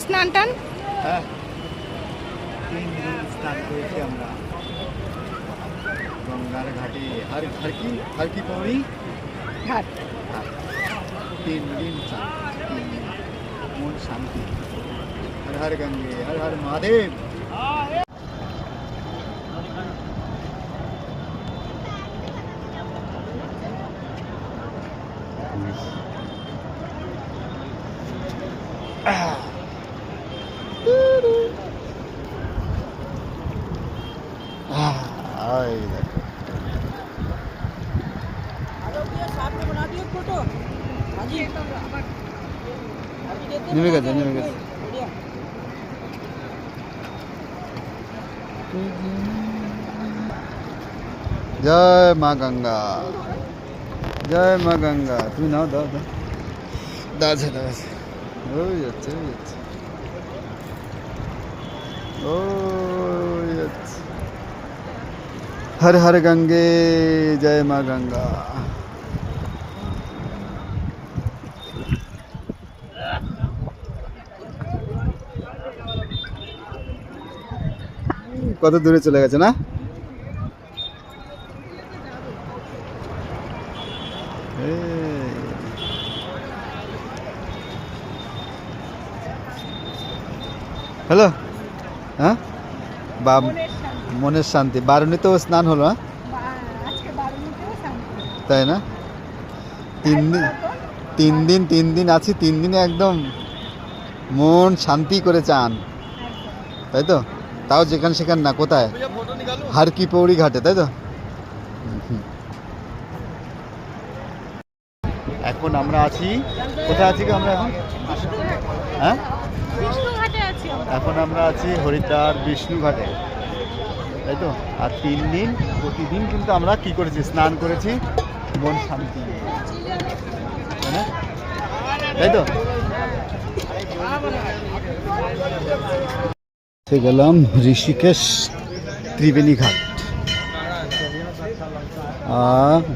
স্নান টান? হ্যাঁ, 3 দিন স্নান করেছি আমরা গঙ্গার ঘাটে। हर की पौड़ी ঘাট। 3 दिन স্নান, 3 দিন মন শান্তি। हर हर गंगे, हर हर महादेव। নেমে গেছে। জয় মা গঙ্গা, জয় মা গঙ্গা। তুমি নাও, দাও দাও। ওই যাচ্ছে ওই যাচ্ছে। हर हर गंगे, जय माँ गंगा। কত দূরে চলে গেছে না? হ্যালো, হ্যাঁ, বা মনের শান্তি। বারুণীতেও স্নান হলো, হ্যাঁ তাই না? 3 দিন আছি, 3 দিনে একদম মন শান্তি করে চান, তাই তো? তাও যেখানে সেখানে না, কোথায়? হার কি পৌড়ি ঘাটে, তাই তো? এখন আমরা আছি কোথায়? আছি আমরা এখন, হ্যাঁ, এখন আমরা আছি হরিদ্বার বিষ্ণু ঘাটে, তাই তো? আর 3 দিন প্রতিদিন কিন্তু আমরা কি করেছি? স্নান করেছি, মন শান্তি, তাই তো? গেলাম ঋষিকেশ ত্রিবেণী ঘাট।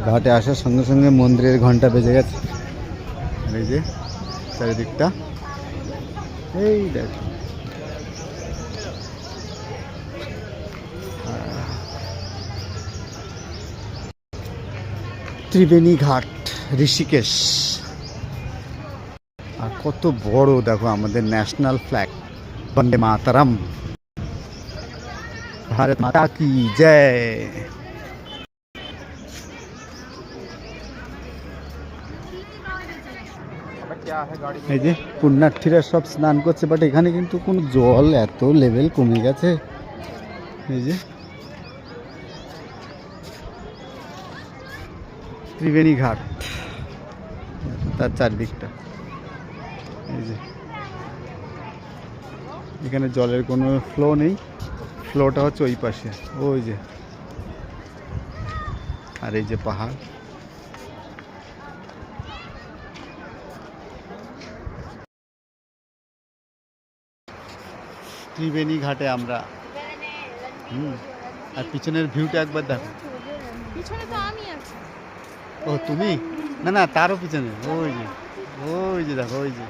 ঘাটে আসার সঙ্গে সঙ্গে মন্দিরের ঘন্টা বেজে গেছে। এই যে চারিদিকটা, এই দেখ, ত্রিবেণী ঘাট, ঋষিকেশ। আর কত বড় দেখো আমাদের ন্যাশনাল ফ্ল্যাগ, বন্দে মাতরম, ভারত মাতা কি জয়। এই যে পুণ্যার্থীরা সব স্নান করছে, বাট এখানে কিন্তু কোনো জল, এত লেভেল কমে গেছে। এই যে ত্রিবেণী ঘাট, তার চারদিকটা, এই যে এখানে জলের কোনো ফ্লো নেই, ফ্লোটা হচ্ছে ওই পাশে, ওই যে। আর এই যে পাহাড়, ত্রিবেণী ঘাটে আমরা। আর পিছনের ভিউটা একবার দেখো। পিছনে তো আমি আছি। ও তুমি? না না, তারও পিছনে, ওই যে দেখো, ওই যে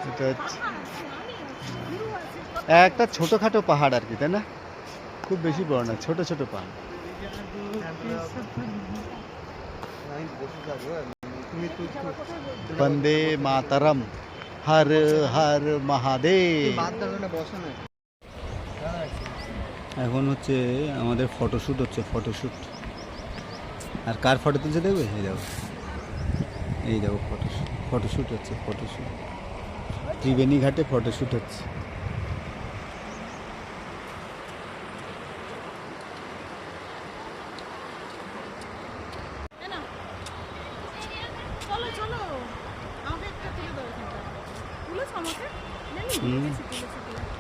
এটা হচ্ছে একটা ছোটখাটো পাহাড় আর কি, তাই না? খুব বেশি বড় না, ছোট ছোট পাহাড়। বন্দে মাতরম, হর হর মহাদেব। এখন হচ্ছে আমাদের ফটোশ্যুট হচ্ছে, ফটোশ্যুট। আর কার ফটো তুলছে দেখবে? এই দেখো ফটোশ্যুট হচ্ছে, ফটোশ্যুট ত্রিবেণী ঘাটে ফটোশ্যুট হচ্ছে।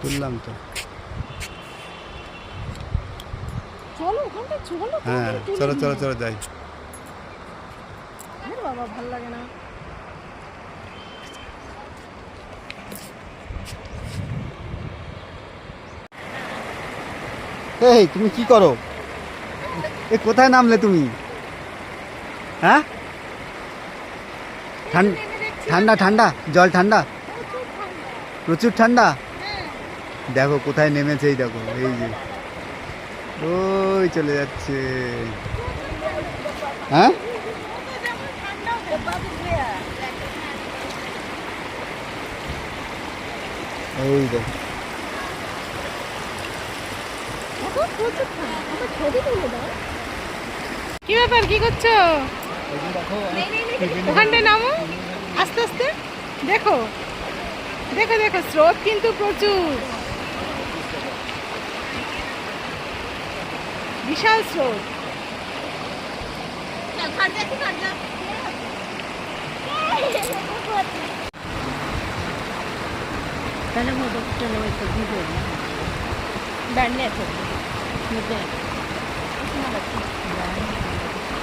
তুললাম তো। হ্যাঁ, চলো যাই। বাবা ভালো লাগে না। এই তুমি কি করো? কোথায় নামলে তুমি? হ্যাঁ, ঠান্ডা ঠান্ডা জল ঠান্ডা, প্রচুর ঠান্ডা। দেখো কোথায় নেমেছে, এই দেখো, এই যে ওই চলে যাচ্ছে। হ্যাঁ এই দেখো, কি ব্যাপার, কি করছো? ওখানটায় নামো আস্তে আস্তে। দেখো দেখো দেখো, স্রোত কিন্তু প্রচুর, বিশাল স্রোত।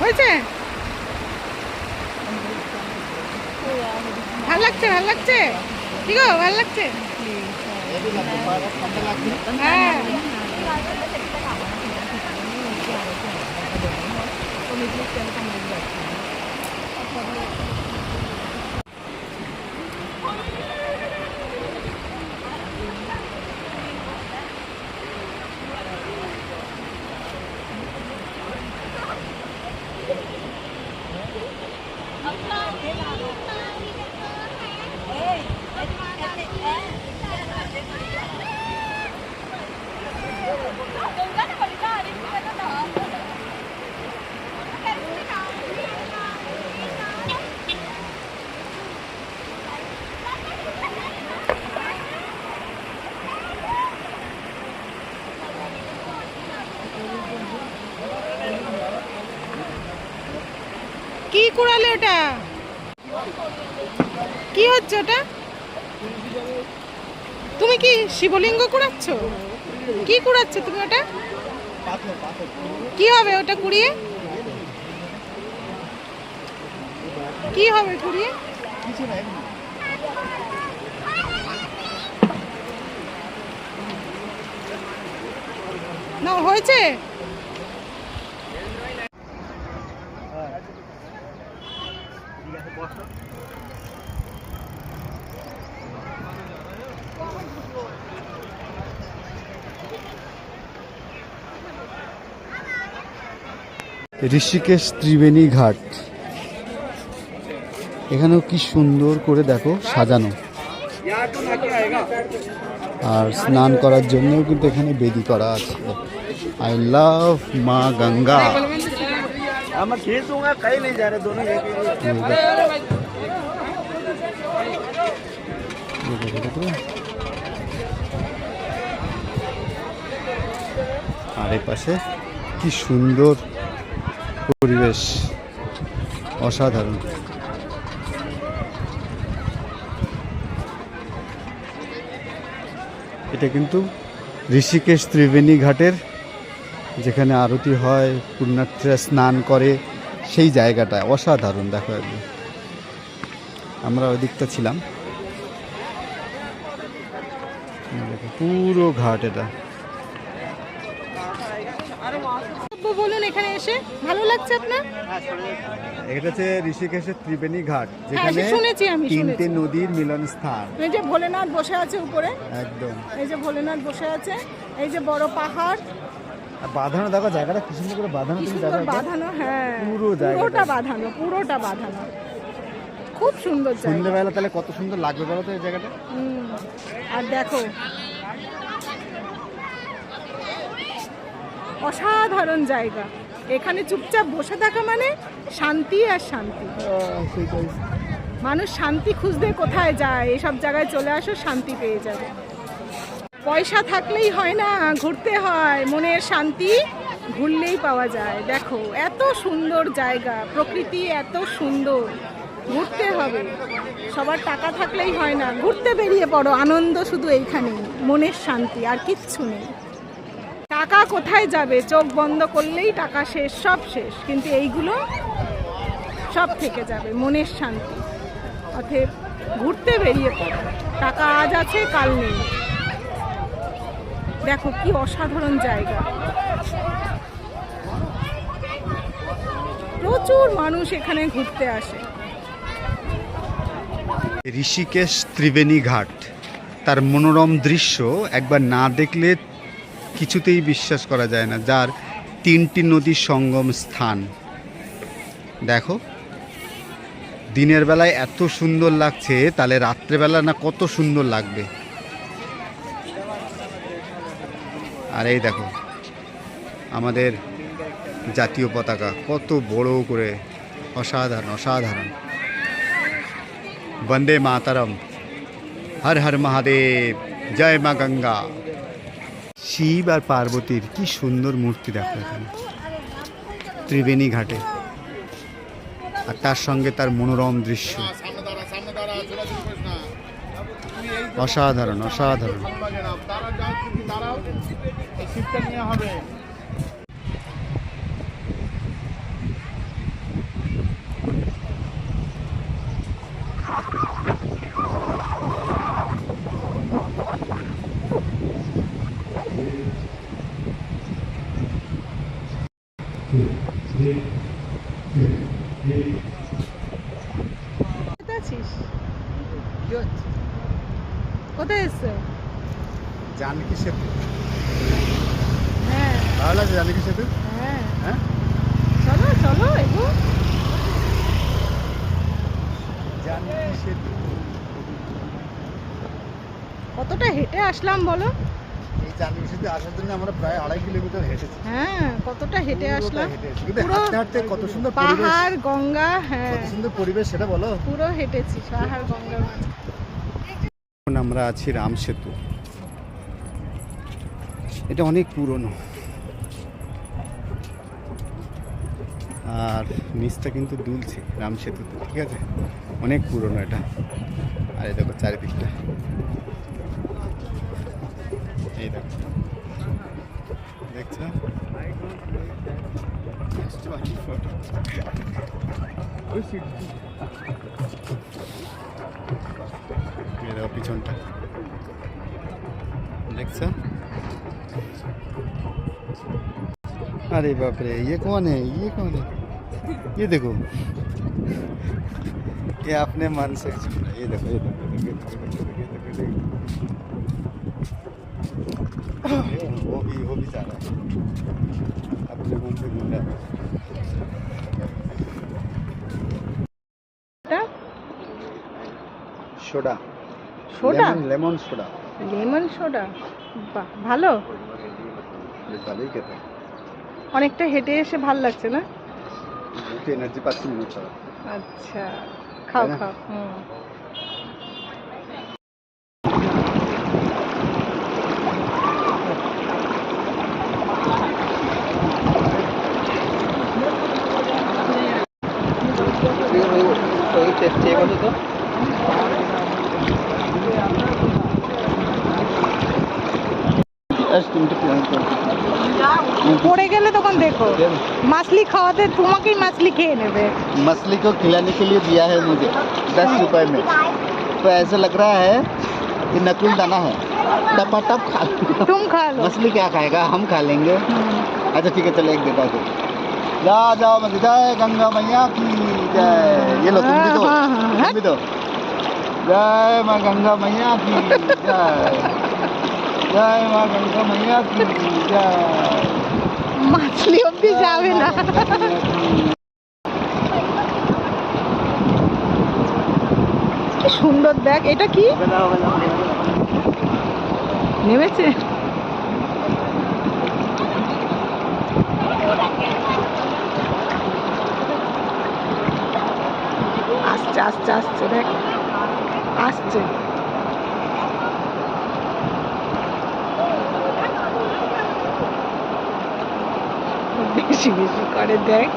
হয়েছে, ভাল লাগছে, ভাল লাগছে, ঠিক আছে, ভাল লাগছে। হ্যাঁ কি কুড়ালে ওটা? কি হচ্ছে ওটা? তুমি কি শিবলিঙ্গ কুড়াচ্ছ? কি কুড়াচ্ছ তুমি ওটা? কি হবে ওটা কুড়িয়ে? কি হবে কুড়িয়ে? না হয়েছে। ঋষিকেশ ত্রিবেণী ঘাট, এখানেও কি সুন্দর করে দেখো সাজানো, আর স্নান করার জন্যও কিন্তু এখানে বেদি করা আছে। আই লাভ মা গঙ্গা। আর এ পাশে কি সুন্দর পরিবেশ, অসাধারণ। এটা কিন্তু ঋষিকেশ ত্রিবেণী ঘাটের, যেখানে আরতি হয়, পুণ্যার্থীরা স্নান করে, সেই জায়গাটা অসাধারণ। দেখো একদম, আমরা ওই দিকটা ছিলাম, দেখো পুরো ঘাট এটা। বলুন, এখানে এসে ভালো লাগছে আপনার? এটা হচ্ছে ঋষিকেশের ত্রিবেণী ঘাট, হ্যাঁ, যেখানে শুনেছি আমি, তিনটে নদীর মিলন স্থান। এই যে ভোলেনাথ বসে আছে উপরে, একদম, এই যে ভোলেনাথ বসে আছে, এই যে বড় পাহাড়, আর বাঁধানো দেখো জায়গাটা কি সুন্দর করে বাঁধানো, কি তুমি সুন্দর দেখো বাঁধানো। হ্যাঁ, পুরো জায়গাটা। পুরোটা বাঁধানো, পুরোটা বাঁধানো, খুব সুন্দর জায়গা। সন্ধ্যেবেলা তাহলে কত সুন্দর লাগবে বলো তো এই জায়গাটা। আর দেখো, অসাধারণ জায়গা। এখানে চুপচাপ বসে থাকা মানে শান্তি আর শান্তি। মানুষ শান্তি খুঁজতে কোথায় যায়, এসব জায়গায় চলে আসো, শান্তি পেয়ে যাবে। পয়সা থাকলেই হয় না, ঘুরতে হয়। মনের শান্তি ঘুরলেই পাওয়া যায়। দেখো এত সুন্দর জায়গা, প্রকৃতি এত সুন্দর, ঘুরতে হবে। সবার টাকা থাকলেই হয় না, ঘুরতে বেরিয়ে পড়ো। আনন্দ শুধু এইখানেই, মনের শান্তি, আর কিচ্ছু নেই। টাকা কোথায় যাবে? চোখ বন্ধ করলেই টাকা শেষ, সব শেষ। কিন্তু এইগুলো সব থেকে যাবে, মনের শান্তি। অতএব ঘুরতে বেরিয়ে পড়ো। টাকা আজ আছে, কাল নেই। দেখো কি অসাধারণ জায়গা। প্রচুর মানুষ এখানে ঘুরতে আসে। ঋষিকেশ ত্রিবেণী ঘাট, তার মনোরম দৃশ্য একবার না দেখলে কিছুতেই বিশ্বাস করা যায় না, যার 3টি নদীর সঙ্গম স্থান। দেখো, দিনের বেলায় এত সুন্দর লাগছে, তাহলে রাত্রেবেলা না কত সুন্দর লাগবে। আর এই দেখো আমাদের জাতীয় পতাকা কত বড় করে, অসাধারণ অসাধারণ। বন্দে মাতরম, হর হর মহাদেব, জয় মা গঙ্গা। শিব আর পার্বতীর কি সুন্দর মূর্তি দেখো এখানে ত্রিবেণী ঘাটে, আর তার সঙ্গে তার মনোরম দৃশ্য। অসাধারণ অসাধারণ। কোথায় আছিস? কোথায় এসছো? জানকী সেতু, হ্যাঁ ভালো লাগছে জানকী সেতু। হ্যাঁ, হ্যাঁ, চলো চলো এগো। জানকী সেতু। কতটা হেঁটে আসলাম বলো? এই জানকী সেতু আসার জন্য আমরা প্রায় 2.5 কিলোমিটার হেঁটেছি। হ্যাঁ, কতটা হেঁটে আসলাম। কিন্তু পুরো হাঁটতে হাঁটতে কত সুন্দর পরিবেশ, পাহাড় গঙ্গা, হ্যাঁ কত সুন্দর পরিবেশ সেটা বলো। পুরো হেঁটেছি পাহাড় গঙ্গা। এখন আমরা আছি রাম সেতু। এটা অনেক পুরনো, আর নিচটা কিন্তু দুলছে রাম সেতুতে, ঠিক আছে, অনেক পুরনো এটা। আর এই দেখো চারিদিকটা, এই দেখো, দেখছো? এই দেখো পিছনটা, দেখছো? अरे बाप रे, ये कौन है, ये कौन है? ये देखो, ये अपने मन से छू रहा है। ये देखो, ये देखो, ये देखो, ये देखो, ये देखो। वो भी जा रहा है, अपने मन से घूम रहा है। Soda, soda, lemon soda, lemon soda, বাহ ভালো। ভালোই খেতে, অনেকটা হেঁটে এসে ভাল লাগছে না? একটু এনার্জি পাচ্ছি মনে হচ্ছে। আচ্ছা, খাও তাই না? খাও। পড়ে গেলে তখন দেখো, মাছলি খাওয়াতে তোমাকেই মাছলি খেয়ে নেবে। मछली को खिलाने के लिए दिया है मुझे 10 रुपए में, तो ऐसा लग रहा है कि नकुल दाना है, टपाटप खा लो। तुम खा लो। मछली क्या खाएगा, हम खा लेंगे। अच्छा ठीक है, चलो एक देता हूँ। जाओ जाओ, मत जय गंगा मैया की जय। ये लो, तुम भी दो, हाँ, हाँ, तुम भी दो। जय माँ गंगा मैया की जय, जय माँ गंगा मैया की जय। মাছলি অব্দি যাবে না। কি সুন্দর দেখ, এটা কি নেমেছে? আসছে আসছে আসছে, দেখ আসছে। বেশি বেশি করে দেখ।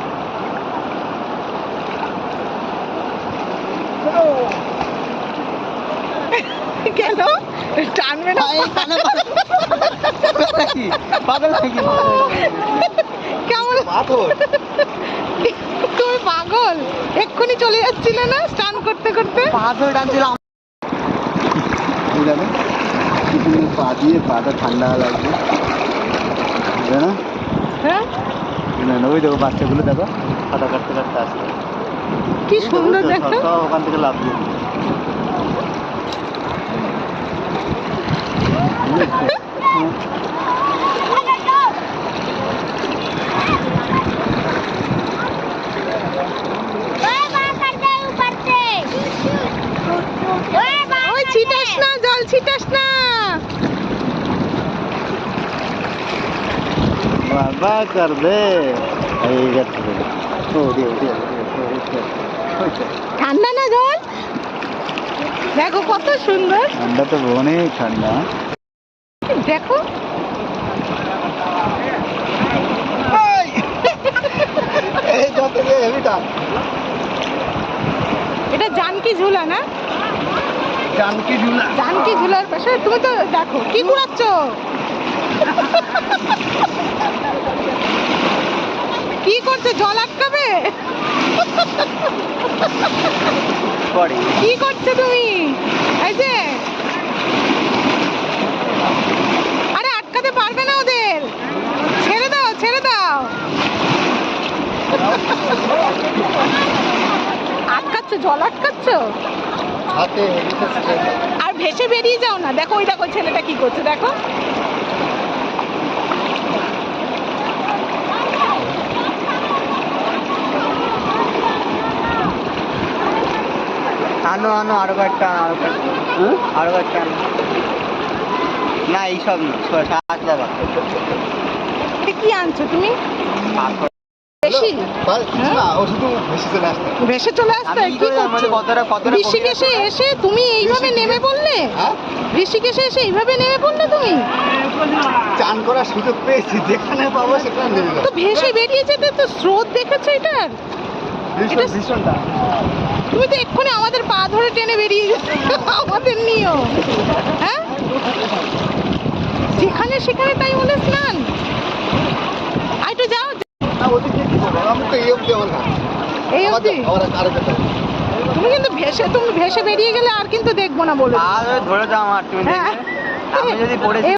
কেন টানবে না? কেমন তুমি পাগল? এক্ষুনি চলে যাচ্ছিলে না স্নান করতে করতে? পাথর টানছিলাম, পা দিয়ে পাটা ঠান্ডা লাগবে না। হ্যাঁ, ওই দেখো বাচ্চাগুলো, দেখো সাঁতার কাটতে কাটতে আসবে, কি সুন্দর দেখো। ওখান থেকে লাভ দিয়ে ওই ছিটাস না, জল ছিটাস না। বাবা করবে এই গেছে ঠান্ডা না জল? দেখো কত সুন্দর। ঠান্ডা তো অনেক ঠান্ডা। দেখো এই যত হেভিটা এটা জানকি ঝুলা না? জানকি ঝুলা। জানকি ঝুলার পাশে তুমি তো দেখো কি ঘুরাচ্ছ। কি করছো, জল আটকাবে? কি করছো তুমি? এই যে আরে আটকাতে পারবে না ওদের, ছেড়ে দাও ছেড়ে দাও। আটকাচ্ছ, জল আটকাচ্ছ হাতে আর ভেসে বেরিয়ে যাও না। দেখো ওই দেখো ছেলেটা কি করছে, দেখো। আনো আনো আরো একটা আরো একটা না এইসব সাত টাকা এ কি আনছো তুমি? বেশি ভেসে চলে আসতে কি করছো? ঋষিকেশে এসে তুমি এইভাবে নেমে পড়লে? ঋষিকেশে এসে এইভাবে নেমে পড়লে তুমি? চান করার সুযোগ পেয়েছি, যেখানে পাবো সেখানে নেমে তো ভেসে বেরিয়ে যেতে তো স্রোত দেখেছো এটার? এটা ভীষণটা তুমি তো এক্ষুনি আমাদের পা ধরে টেনে বেরিয়ে যেতে আমাদের নিও। হ্যাঁ, যেখানে সেখানে তাই বলে স্নান। আর একটু যাও, এই অবধি। তুমি কিন্তু তুমি ভেসে বেরিয়ে গেলে আর কিন্তু দেখবো না বলে। ধরে যাও আমার, হ্যাঁ, আমি যদি পড়ে